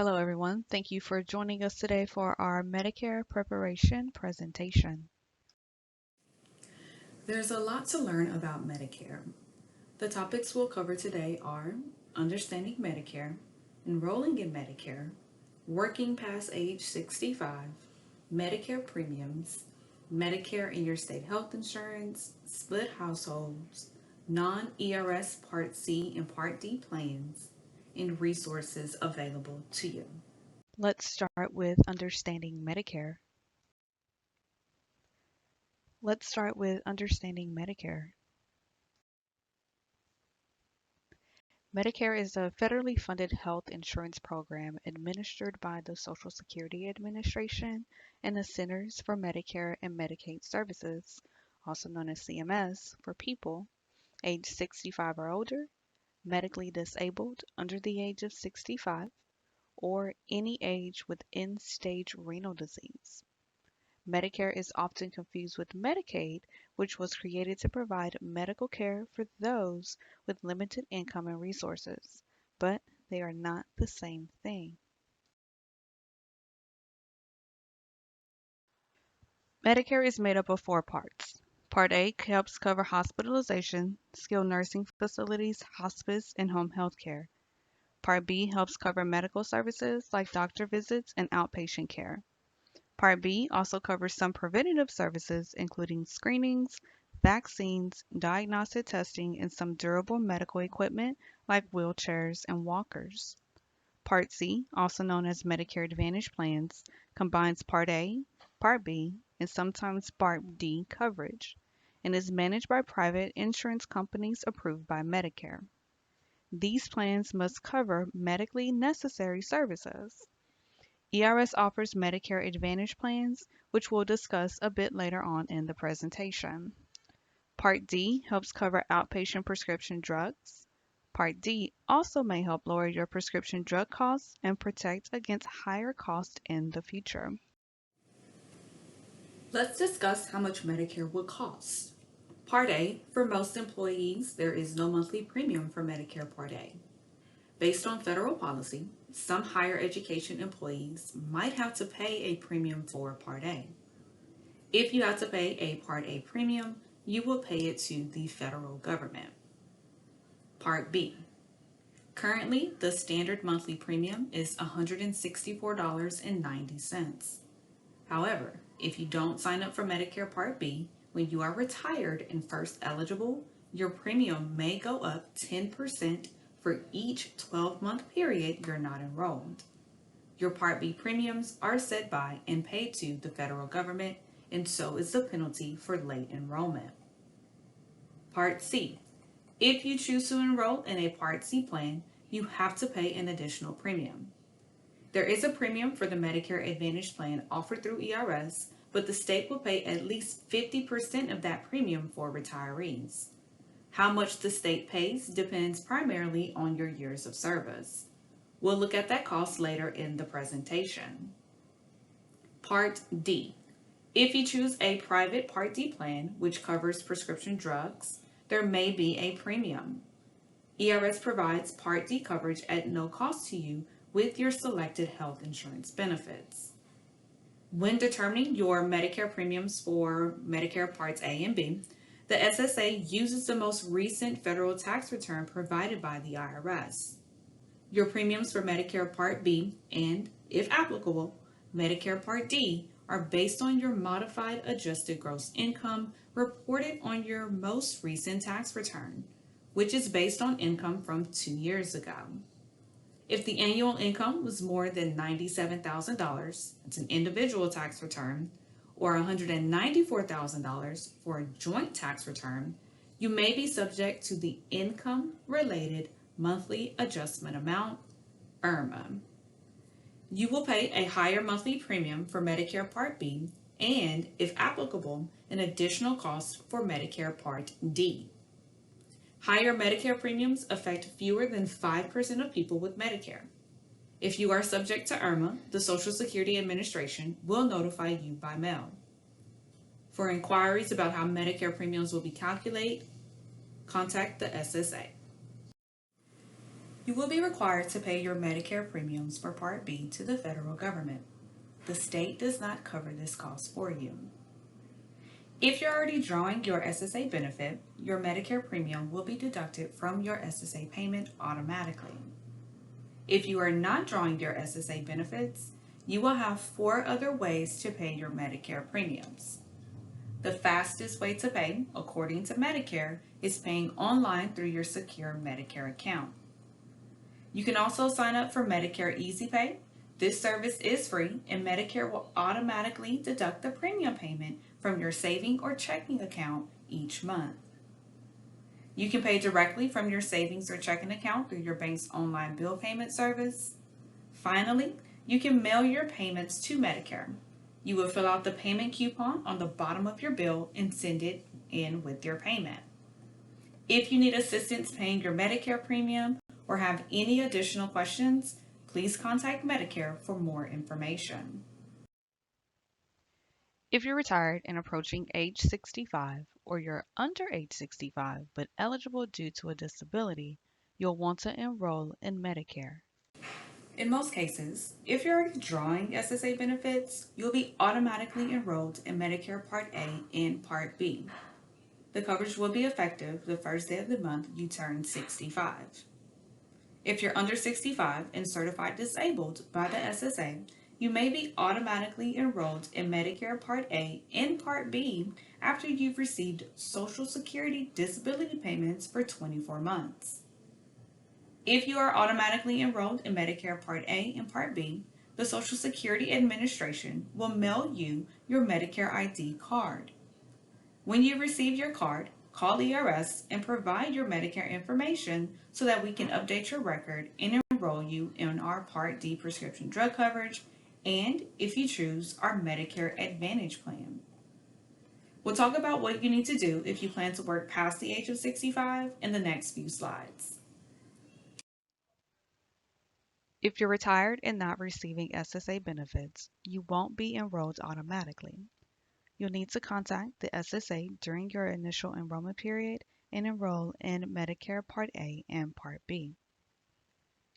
Hello, everyone. Thank you for joining us today for our Medicare Preparation presentation. There's a lot to learn about Medicare. The topics we'll cover today are understanding Medicare, enrolling in Medicare, working past age 65, Medicare premiums, Medicare in your state health insurance, split households, non ERS Part C and Part D plans, and resources available to you. Let's start with understanding Medicare. Let's start with understanding Medicare. Medicare is a federally funded health insurance program administered by the Social Security Administration and the Centers for Medicare and Medicaid Services, also known as CMS, for people age 65 or older, medically disabled under the age of 65, or any age with end-stage renal disease. Medicare is often confused with Medicaid, which was created to provide medical care for those with limited income and resources, but they are not the same thing. Medicare is made up of four parts. Part A helps cover hospitalization, skilled nursing facilities, hospice, and home health care. Part B helps cover medical services like doctor visits and outpatient care. Part B also covers some preventative services, including screenings, vaccines, diagnostic testing, and some durable medical equipment like wheelchairs and walkers. Part C, also known as Medicare Advantage plans, combines Part A, Part B, and sometimes Part D coverage, and is managed by private insurance companies approved by Medicare. These plans must cover medically necessary services. ERS offers Medicare Advantage plans, which we'll discuss a bit later on in the presentation. Part D helps cover outpatient prescription drugs. Part D also may help lower your prescription drug costs and protect against higher costs in the future. Let's discuss how much Medicare will cost. Part A, for most employees, there is no monthly premium for Medicare Part A. Based on federal policy, some higher education employees might have to pay a premium for Part A. If you have to pay a Part A premium, you will pay it to the federal government. Part B. Currently, the standard monthly premium is $164.90. However, if you don't sign up for Medicare Part B when you are retired and first eligible, your premium may go up 10% for each 12-month period you're not enrolled. Your Part B premiums are set by and paid to the federal government, and so is the penalty for late enrollment. Part C. If you choose to enroll in a Part C plan, you have to pay an additional premium. There is a premium for the Medicare Advantage plan offered through ERS, but the state will pay at least 50% of that premium for retirees. How much the state pays depends primarily on your years of service. We'll look at that cost later in the presentation. Part D. If you choose a private Part D plan, which covers prescription drugs, there may be a premium. ERS provides Part D coverage at no cost to you with your selected health insurance benefits. When determining your Medicare premiums for Medicare Parts A and B, the SSA uses the most recent federal tax return provided by the IRS. Your premiums for Medicare Part B and, if applicable, Medicare Part D are based on your modified adjusted gross income reported on your most recent tax return, which is based on income from 2 years ago. If the annual income was more than $97,000, it's an individual tax return, or $194,000 for a joint tax return, you may be subject to the Income-Related Monthly Adjustment Amount, IRMA. You will pay a higher monthly premium for Medicare Part B and, if applicable, an additional cost for Medicare Part D. Higher Medicare premiums affect fewer than 5% of people with Medicare. If you are subject to IRMA, the Social Security Administration will notify you by mail. For inquiries about how Medicare premiums will be calculated, contact the SSA. You will be required to pay your Medicare premiums for Part B to the federal government. The state does not cover this cost for you. If you're already drawing your SSA benefit, your Medicare premium will be deducted from your SSA payment automatically. If you are not drawing your SSA benefits, you will have 4 other ways to pay your Medicare premiums. The fastest way to pay, according to Medicare, is paying online through your secure Medicare account. You can also sign up for Medicare Easy Pay. This service is free, and Medicare will automatically deduct the premium payment from your saving or checking account each month. You can pay directly from your savings or checking account through your bank's online bill payment service. Finally, you can mail your payments to Medicare. You will fill out the payment coupon on the bottom of your bill and send it in with your payment. If you need assistance paying your Medicare premium or have any additional questions, please contact Medicare for more information. If you're retired and approaching age 65, or you're under age 65 but eligible due to a disability, you'll want to enroll in Medicare. In most cases, if you're already drawing SSA benefits, you'll be automatically enrolled in Medicare Part A and Part B. The coverage will be effective the first day of the month you turn 65. If you're under 65 and certified disabled by the SSA, you may be automatically enrolled in Medicare Part A and Part B after you've received Social Security disability payments for 24 months. If you are automatically enrolled in Medicare Part A and Part B, the Social Security Administration will mail you your Medicare ID card. When you receive your card, call ERS and provide your Medicare information so that we can update your record and enroll you in our Part D prescription drug coverage and, if you choose, our Medicare Advantage plan. We'll talk about what you need to do if you plan to work past the age of 65 in the next few slides. If you're retired and not receiving SSA benefits, you won't be enrolled automatically. You'll need to contact the SSA during your initial enrollment period and enroll in Medicare Part A and Part B.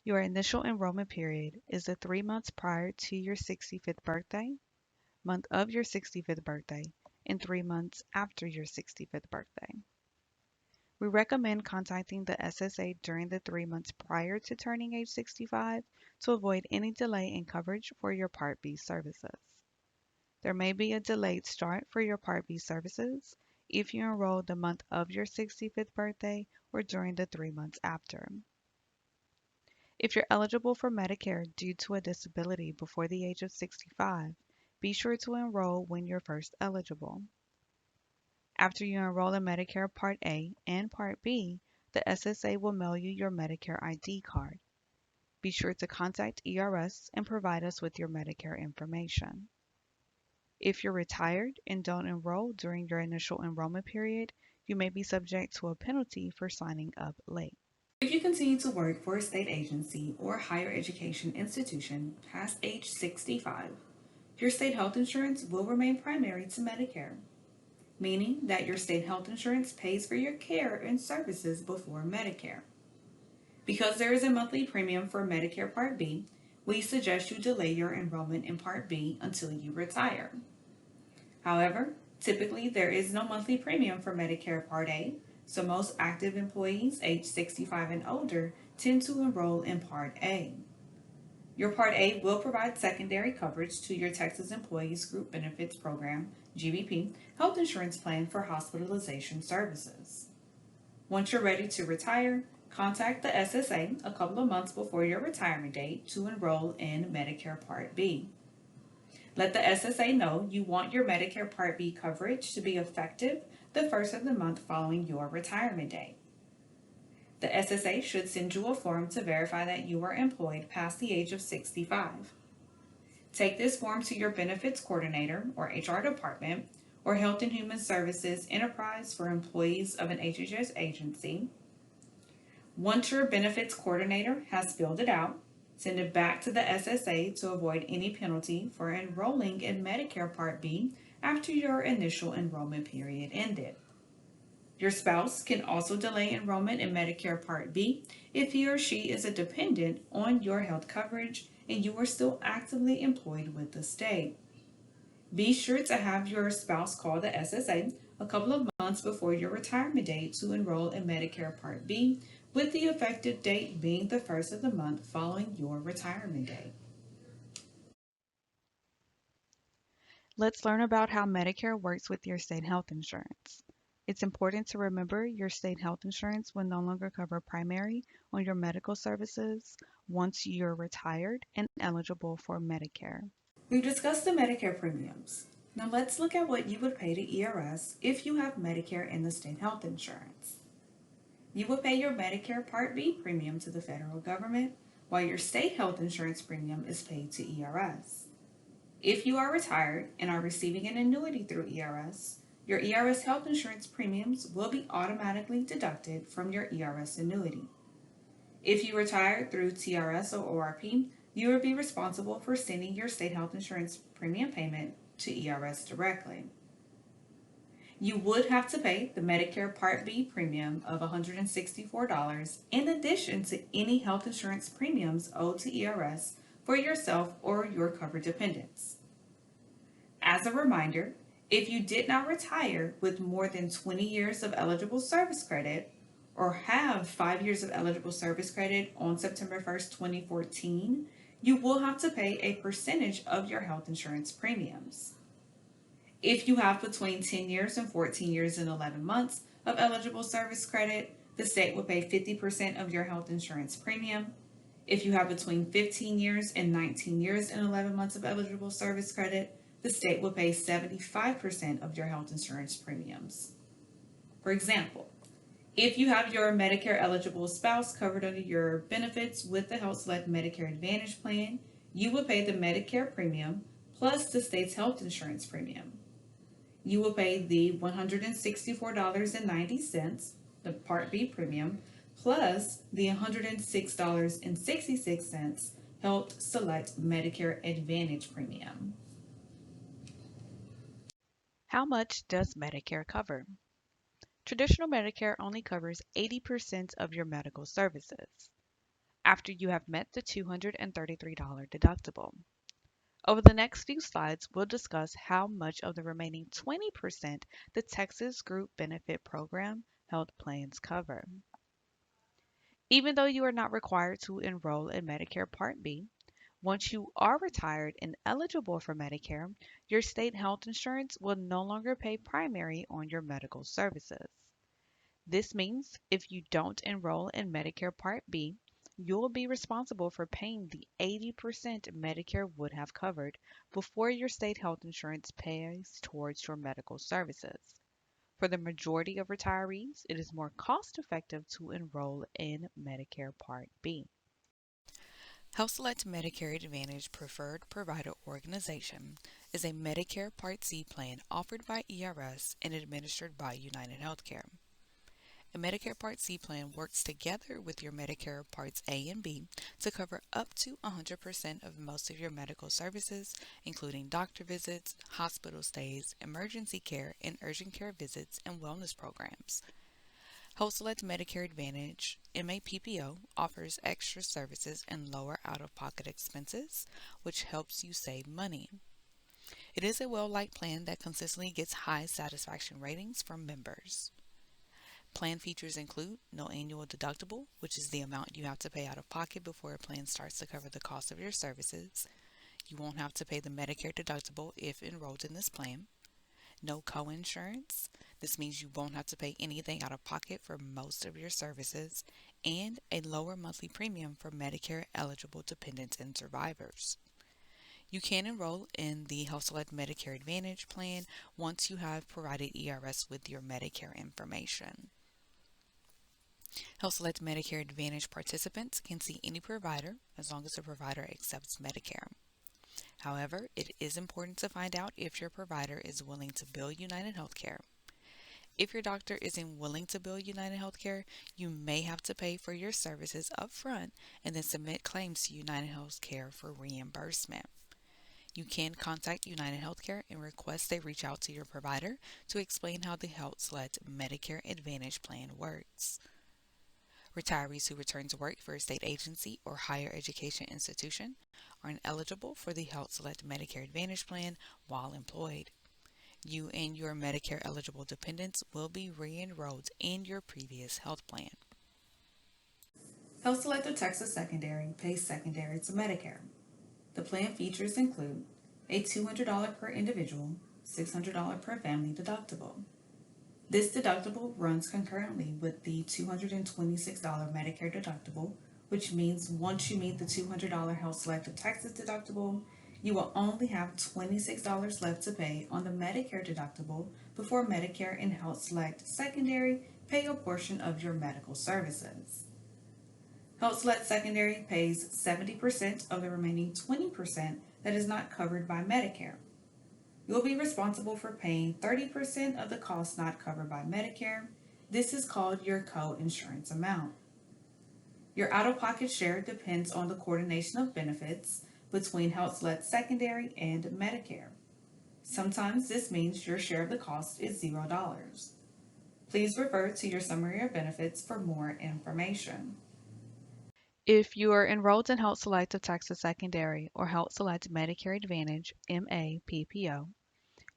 Your initial enrollment period is the 3 months prior to your 65th birthday, month of your 65th birthday, and 3 months after your 65th birthday. We recommend contacting the SSA during the 3 months prior to turning age 65 to avoid any delay in coverage for your Part B services. There may be a delayed start for your Part B services if you enroll the month of your 65th birthday or during the 3 months after. If you're eligible for Medicare due to a disability before the age of 65, be sure to enroll when you're first eligible. After you enroll in Medicare Part A and Part B, the SSA will mail you your Medicare ID card. Be sure to contact ERS and provide us with your Medicare information. If you're retired and don't enroll during your initial enrollment period, you may be subject to a penalty for signing up late. If you continue to work for a state agency or higher education institution past age 65, your state health insurance will remain primary to Medicare, meaning that your state health insurance pays for your care and services before Medicare. Because there is a monthly premium for Medicare Part B, we suggest you delay your enrollment in Part B until you retire. However, typically there is no monthly premium for Medicare Part A, so most active employees age 65 and older tend to enroll in Part A. Your Part A will provide secondary coverage to your Texas Employees Group Benefits Program, GBP, health insurance plan for hospitalization services. Once you're ready to retire, contact the SSA a couple of months before your retirement date to enroll in Medicare Part B. Let the SSA know you want your Medicare Part B coverage to be effective the first of the month following your retirement date. The SSA should send you a form to verify that you are employed past the age of 65. Take this form to your benefits coordinator or HR department or Health and Human Services Enterprise for employees of an HHS agency. Once your benefits coordinator has filled it out, send it back to the SSA to avoid any penalty for enrolling in Medicare Part B after your initial enrollment period ended. Your spouse can also delay enrollment in Medicare Part B if he or she is a dependent on your health coverage and you are still actively employed with the state. Be sure to have your spouse call the SSA a couple of months before your retirement date to enroll in Medicare Part B, with the effective date being the first of the month following your retirement date. Let's learn about how Medicare works with your state health insurance. It's important to remember your state health insurance will no longer cover primary on your medical services once you're retired and eligible for Medicare. We've discussed the Medicare premiums. Now let's look at what you would pay to ERS if you have Medicare and the state health insurance. You will pay your Medicare Part B premium to the federal government, while your state health insurance premium is paid to ERS. If you are retired and are receiving an annuity through ERS, your ERS health insurance premiums will be automatically deducted from your ERS annuity. If you retire through TRS or ORP, you will be responsible for sending your state health insurance premium payment to ERS directly. You would have to pay the Medicare Part B premium of $164 in addition to any health insurance premiums owed to ERS for yourself or your covered dependents. As a reminder, if you did not retire with more than 20 years of eligible service credit or have 5 years of eligible service credit on September 1st, 2014, you will have to pay a percentage of your health insurance premiums. If you have between 10 years and 14 years and 11 months of eligible service credit, the state will pay 50% of your health insurance premium. If you have between 15 years and 19 years and 11 months of eligible service credit, the state will pay 75% of your health insurance premiums. For example, if you have your Medicare eligible spouse covered under your benefits with the HealthSelect Medicare Advantage plan, you will pay the Medicare premium plus the state's health insurance premium. You will pay the $164.90, the Part B premium, plus the $106.66 HealthSelect Medicare Advantage premium. How much does Medicare cover? Traditional Medicare only covers 80% of your medical services after you have met the $233 deductible. Over the next few slides, we'll discuss how much of the remaining 20% the Texas Group Benefit Program health plans cover. Even though you are not required to enroll in Medicare Part B, once you are retired and eligible for Medicare, your state health insurance will no longer pay primary on your medical services. This means if you don't enroll in Medicare Part B, you'll be responsible for paying the 80% Medicare would have covered before your state health insurance pays towards your medical services. For the majority of retirees, it is more cost effective to enroll in Medicare Part B. HealthSelect Medicare Advantage Preferred Provider Organization is a Medicare Part C plan offered by ERS and administered by United Healthcare. A Medicare Part C plan works together with your Medicare Parts A and B to cover up to 100% of most of your medical services, including doctor visits, hospital stays, emergency care, and urgent care visits and wellness programs. HealthSelect Medicare Advantage MAPPO offers extra services and lower out-of-pocket expenses, which helps you save money. It is a well-liked plan that consistently gets high satisfaction ratings from members. Plan features include no annual deductible, which is the amount you have to pay out of pocket before a plan starts to cover the cost of your services. You won't have to pay the Medicare deductible if enrolled in this plan. No co-insurance. This means you won't have to pay anything out of pocket for most of your services. And a lower monthly premium for Medicare-eligible dependents and survivors. You can enroll in the HealthSelect Medicare Advantage plan once you have provided ERS with your Medicare information. HealthSelect Medicare Advantage participants can see any provider as long as the provider accepts Medicare. However, it is important to find out if your provider is willing to bill United Healthcare. If your doctor isn't willing to bill United Healthcare, you may have to pay for your services up front and then submit claims to United Healthcare for reimbursement. You can contact United Healthcare and request they reach out to your provider to explain how the HealthSelect Medicare Advantage plan works. Retirees who return to work for a state agency or higher education institution are ineligible for the HealthSelect Medicare Advantage plan while employed. You and your Medicare-eligible dependents will be re-enrolled in your previous health plan. HealthSelect of Texas Secondary pays secondary to Medicare. The plan features include a $200 per individual, $600 per family deductible. This deductible runs concurrently with the $226 Medicare deductible, which means once you meet the $200 HealthSelect of Texas deductible, you will only have $26 left to pay on the Medicare deductible before Medicare and HealthSelect Secondary pay a portion of your medical services. HealthSelect Secondary pays 70% of the remaining 20% that is not covered by Medicare. You'll be responsible for paying 30% of the costs not covered by Medicare. This is called your co-insurance amount. Your out-of-pocket share depends on the coordination of benefits between HealthSelect Secondary and Medicare. Sometimes this means your share of the cost is $0. Please refer to your summary of benefits for more information. If you are enrolled in HealthSelect of Texas Secondary or HealthSelect Medicare Advantage MA PPO,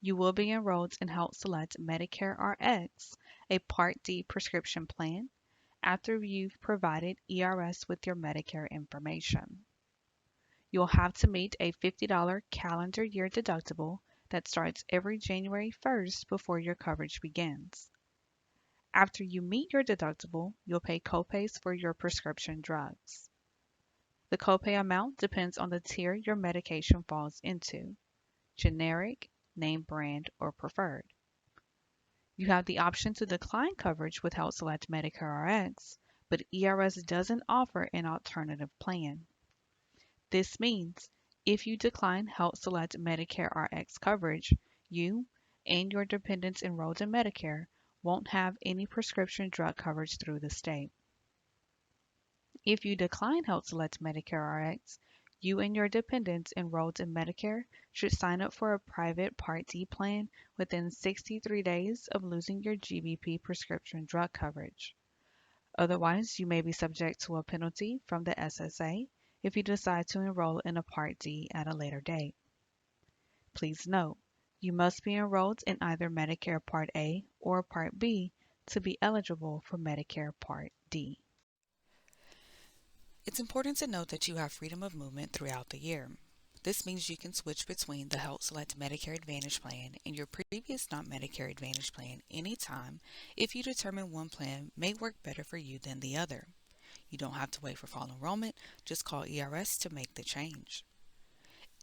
you will be enrolled in HealthSelect Medicare RX, a Part D prescription plan, after you've provided ERS with your Medicare information. You'll have to meet a $50 calendar year deductible that starts every January 1st before your coverage begins. After you meet your deductible, you'll pay copays for your prescription drugs. The copay amount depends on the tier your medication falls into: generic, name brand, or preferred. You have the option to decline coverage with HealthSelect Medicare Rx, but ERS doesn't offer an alternative plan. This means if you decline HealthSelect Medicare Rx coverage, you and your dependents enrolled in Medicare won't have any prescription drug coverage through the state. If you decline HealthSelect Medicare Rx, you and your dependents enrolled in Medicare should sign up for a private Part D plan within 63 days of losing your GBP prescription drug coverage. Otherwise, you may be subject to a penalty from the SSA if you decide to enroll in a Part D at a later date. Please note, you must be enrolled in either Medicare Part A or Part B to be eligible for Medicare Part D. It's important to note that you have freedom of movement throughout the year. This means you can switch between the HealthSelect Medicare Advantage plan and your previous non-Medicare Advantage plan anytime if you determine one plan may work better for you than the other. You don't have to wait for fall enrollment, just call ERS to make the change.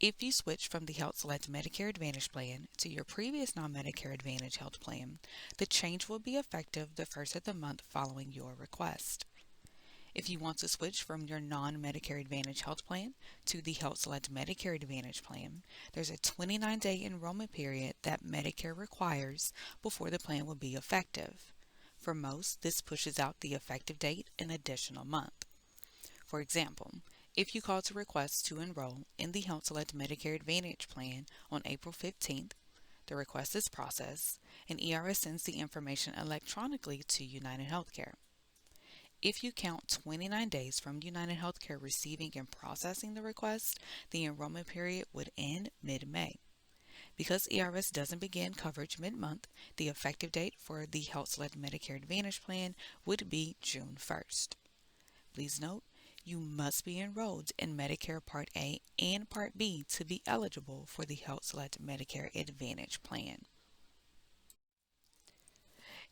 If you switch from the HealthSelect Medicare Advantage plan to your previous non-Medicare Advantage health plan, the change will be effective the first of the month following your request. If you want to switch from your non-Medicare Advantage health plan to the HealthSelect Medicare Advantage plan, there's a 29-day enrollment period that Medicare requires before the plan will be effective. For most, this pushes out the effective date an additional month. For example, if you call to request to enroll in the HealthSelect Medicare Advantage plan on April 15th, the request is processed, and ERS sends the information electronically to United Healthcare. If you count 29 days from United Healthcare receiving and processing the request, the enrollment period would end mid-May. Because ERS doesn't begin coverage mid-month, the effective date for the HealthSelect Medicare Advantage plan would be June 1st. Please note, you must be enrolled in Medicare Part A and Part B to be eligible for the HealthSelect Medicare Advantage plan.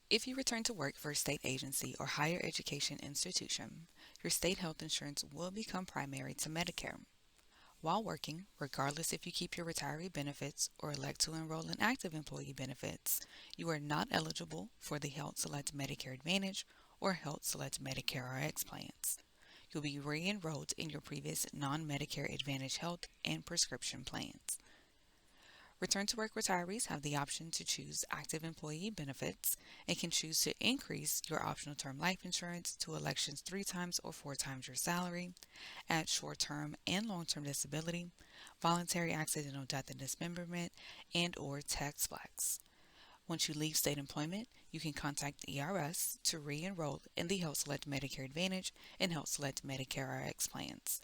If you return to work for a state agency or higher education institution, your state health insurance will become primary to Medicare. While working, regardless if you keep your retiree benefits or elect to enroll in active employee benefits, you are not eligible for the HealthSelect Medicare Advantage or HealthSelect Medicare RX plans. You'll be re-enrolled in your previous non-Medicare Advantage health and prescription plans. Return to work retirees have the option to choose active employee benefits and can choose to increase your optional term life insurance to elections 3 times or 4 times your salary, add short-term and long-term disability, voluntary accidental death and dismemberment, and or tax flags. Once you leave state employment, you can contact the ERS to re-enroll in the HealthSelect Medicare Advantage and HealthSelect Medicare RX plans.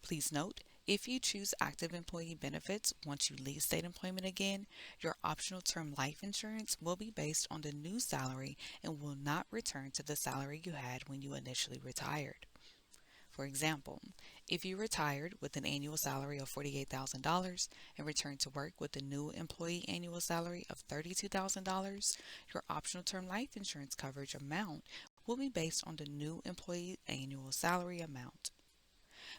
Please note, if you choose active employee benefits once you leave state employment again, your optional term life insurance will be based on the new salary and will not return to the salary you had when you initially retired. For example, if you retired with an annual salary of $48,000 and returned to work with a new employee annual salary of $32,000, your optional term life insurance coverage amount will be based on the new employee annual salary amount.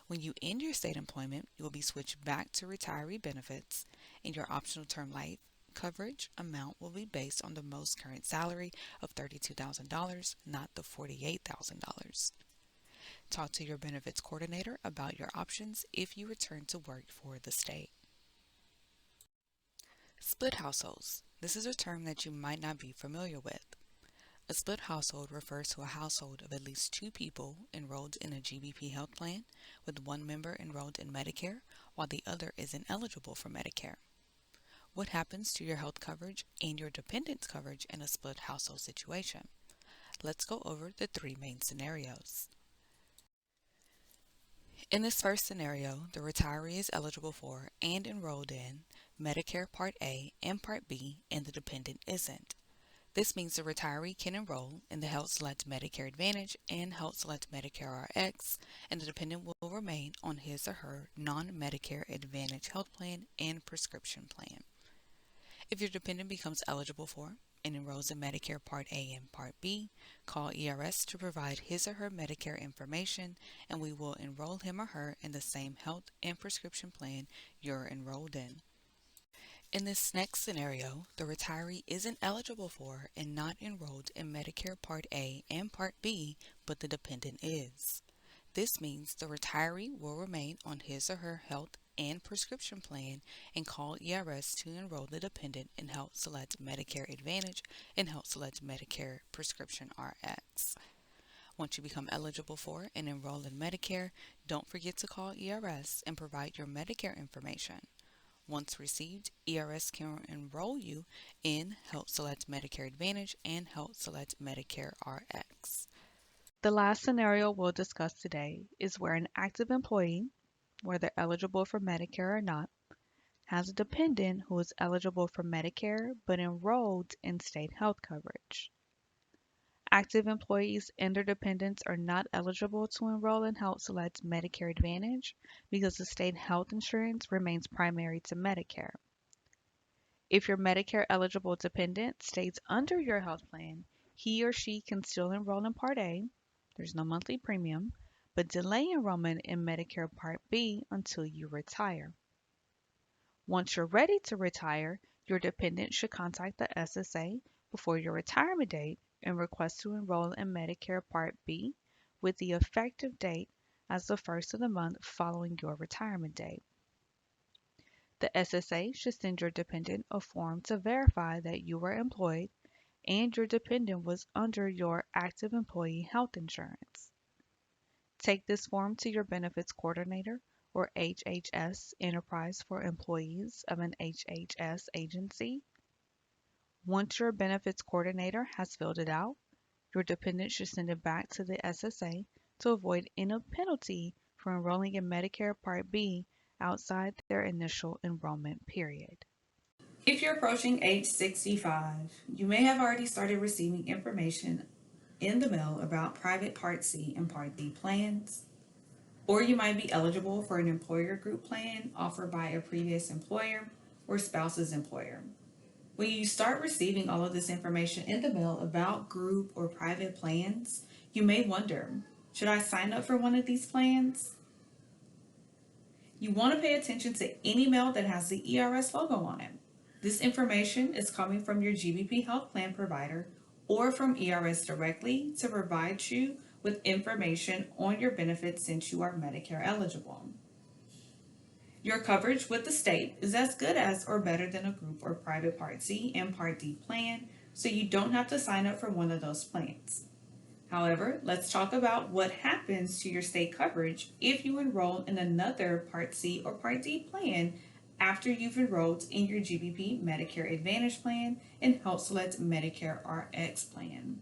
When you end your state employment, you will be switched back to retiree benefits, and your optional term life coverage amount will be based on the most current salary of $32,000, not the $48,000. Talk to your benefits coordinator about your options if you return to work for the state. Split households. This is a term that you might not be familiar with. A split household refers to a household of at least two people enrolled in a GBP health plan, with one member enrolled in Medicare while the other isn't eligible for Medicare. What happens to your health coverage and your dependents coverage in a split household situation? Let's go over the three main scenarios. In this first scenario, the retiree is eligible for and enrolled in Medicare Part A and Part B, and the dependent isn't. This means the retiree can enroll in the HealthSelect Medicare Advantage and HealthSelect Medicare RX, and the dependent will remain on his or her non-Medicare Advantage health plan and prescription plan. If your dependent becomes eligible for and enrolls in Medicare Part A and Part B, call ERS to provide his or her Medicare information, and we will enroll him or her in the same health and prescription plan you're enrolled in. In this next scenario, the retiree isn't eligible for and not enrolled in Medicare Part A and Part B, but the dependent is. This means the retiree will remain on his or her health and prescription plan and call ERS to enroll the dependent in HealthSelect Medicare Advantage and HealthSelect Medicare Prescription RX. Once you become eligible for and enroll in Medicare, don't forget to call ERS and provide your Medicare information. Once received, ERS can enroll you in HealthSelect Medicare Advantage and HealthSelect Medicare RX. The last scenario we'll discuss today is where an active employee, whether eligible for Medicare or not, has a dependent who is eligible for Medicare but enrolled in state health coverage. Active employees and their dependents are not eligible to enroll in HealthSelect's Medicare Advantage because the state health insurance remains primary to Medicare. If your Medicare eligible dependent stays under your health plan, he or she can still enroll in Part A, there's no monthly premium, but delay enrollment in Medicare Part B until you retire. Once you're ready to retire, your dependent should contact the SSA before your retirement date and request to enroll in Medicare Part B with the effective date as the first of the month following your retirement date. The SSA should send your dependent a form to verify that you were employed and your dependent was under your active employee health insurance. Take this form to your benefits coordinator or HHS enterprise for employees of an HHS agency. Once your benefits coordinator has filled it out, your dependent should send it back to the SSA to avoid any penalty for enrolling in Medicare Part B outside their initial enrollment period. If you're approaching age 65, you may have already started receiving information in the mail about private Part C and Part D plans, or you might be eligible for an employer group plan offered by a previous employer or spouse's employer. When you start receiving all of this information in the mail about group or private plans, you may wonder, should I sign up for one of these plans? You want to pay attention to any mail that has the ERS logo on it. This information is coming from your GBP health plan provider or from ERS directly to provide you with information on your benefits since you are Medicare eligible. Your coverage with the state is as good as or better than a group or private Part C and Part D plan, so you don't have to sign up for one of those plans. However, let's talk about what happens to your state coverage if you enroll in another Part C or Part D plan after you've enrolled in your GBP Medicare Advantage plan and HealthSelect Medicare RX plan.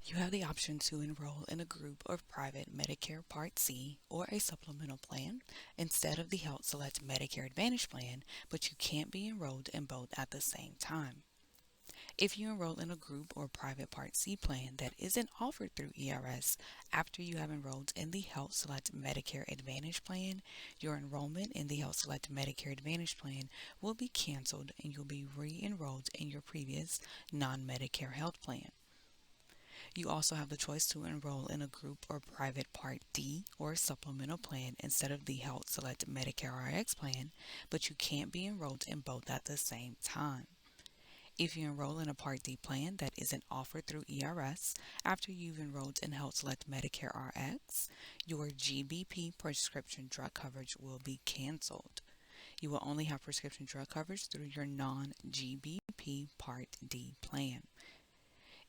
You have the option to enroll in a group or private Medicare Part C or a supplemental plan instead of the HealthSelect Medicare Advantage plan, but you can't be enrolled in both at the same time. If you enroll in a group or private Part C plan that isn't offered through ERS after you have enrolled in the HealthSelect Medicare Advantage plan, your enrollment in the HealthSelect Medicare Advantage plan will be canceled and you'll be re-enrolled in your previous non-Medicare health plan. You also have the choice to enroll in a group or private Part D or supplemental plan instead of the HealthSelect Medicare RX plan, but you can't be enrolled in both at the same time. If you enroll in a Part D plan that isn't offered through ERS after you've enrolled in HealthSelect Medicare RX, your GBP prescription drug coverage will be canceled. You will only have prescription drug coverage through your non-GBP Part D plan.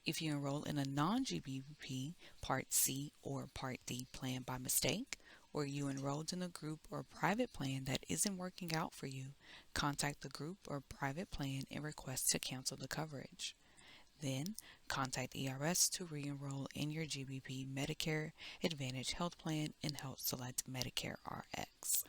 If you enroll in a non-GBP Part C or Part D plan by mistake, or you enrolled in a group or private plan that isn't working out for you, contact the group or private plan and request to cancel the coverage. Then, contact ERS to re-enroll in your GBP Medicare Advantage Health Plan and HealthSelect Medicare RX.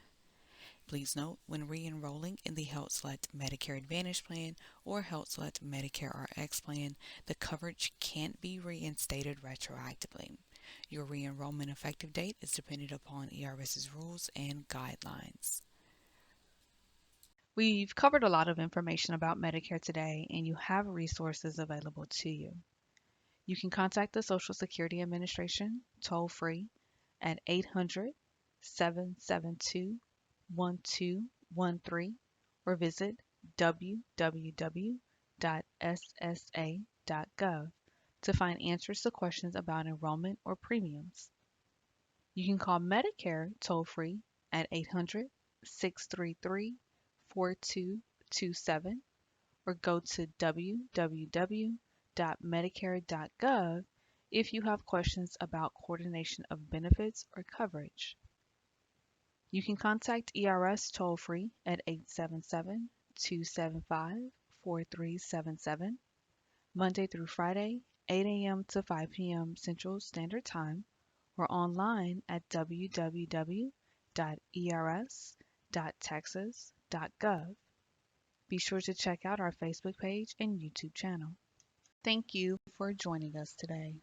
Please note, when re-enrolling in the HealthSelect Medicare Advantage Plan or HealthSelect Medicare RX Plan, the coverage can't be reinstated retroactively. Your re-enrollment effective date is dependent upon ERS's rules and guidelines. We've covered a lot of information about Medicare today, and you have resources available to you. You can contact the Social Security Administration toll free at 800 772 1213 or visit www.ssa.gov to find answers to questions about enrollment or premiums. You can call Medicare toll free at 800 633 4227 or go to www.medicare.gov if you have questions about coordination of benefits or coverage. You can contact ERS toll free at 877 275 4377, Monday through Friday, 8 a.m. to 5 p.m. Central Standard Time, or online at www.ers.texas.gov. Be sure to check out our Facebook page and YouTube channel. Thank you for joining us today.